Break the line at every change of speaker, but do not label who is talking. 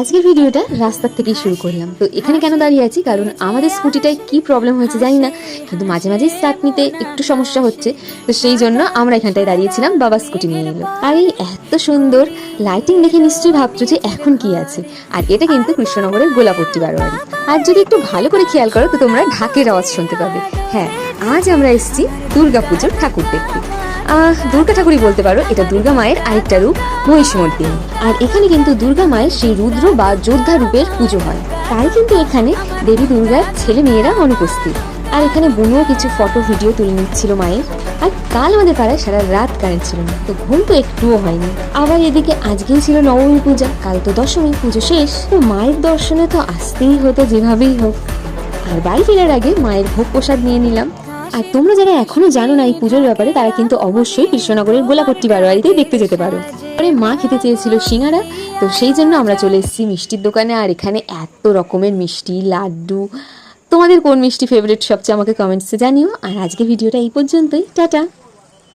আজকের ভিডিওটা রাস্তার থেকেই শুরু করলাম। তো এখানে কেন দাঁড়িয়ে আছি, কারণ আমাদের স্কুটিটায় কি প্রবলেম হয়েছে জানি না, কিন্তু মাঝে মাঝে স্টার্ট নিতে একটু সমস্যা হচ্ছে। তো সেই জন্য আমরা এখানটায় দাঁড়িয়েছিলাম, বাবা স্কুটি নিয়ে এলো। আর এই এত সুন্দর লাইটিং দেখে নিশ্চয়ই ভাবছো যে এখন কি আছে। আর এটা কিন্তু কৃষ্ণনগরের গোলাপট্টি বারোয়ারি। আর যদি একটু ভালো করে খেয়াল করো তো তোমরা ঢাকের আওয়াজ শুনতে পাবে। হ্যাঁ, আজ আমরা এসেছি দুর্গাপুজোর ঠাকুর দেখতে। দুর্গা ঠাকুরই বলতে পারো, এটা দুর্গা মায়ের আরেকটা রূপ মহিষমর্দিনী। আর এখানে কিন্তু দুর্গা মায়ের সেই রুদ্র বা যোদ্ধা রূপের পুজো হয়, তাই কিন্তু এখানে দেবী দুর্গার ছেলে মেয়েরা অনুপস্থিত। আর এখানে বোনও কিছু ফটো ভিডিও তুলে নিচ্ছিল মায়ের। আর কাল আমাদের পাড়ায় সারা রাত কারেন্ট ছিল না, তো ঘুম তো একটুও হয়নি। আবার এদিকে আজকেই ছিল নবমী পূজা, কাল তো দশমী, পুজো শেষ, তো মায়ের দর্শনে তো আসতেই হতো যেভাবেই হোক। আর বাড়ি ফেরার আগে মায়ের ভোগ প্রসাদ নিয়ে নিলাম। আর তোমরা যারা এখনো জানো না এই পুজোর ব্যাপারে, তারা কিন্তু অবশ্যই কৃষ্ণনগরের গোলাপট্টি বারোয়ারিতে দেখতে যেতে পারো। পরে মা খেতে চেয়েছিল সিঙ্গারা, তো সেই জন্য আমরা চলে এসেছি মিষ্টির দোকানে। আর এখানে এত রকমের মিষ্টি, লাড্ডু। তোমাদের কোন মিষ্টি ফেভারিট সবচেয়ে আমাকে কমেন্টসে জানিও। আর আজকে ভিডিওটা এই পর্যন্তই, টাটা।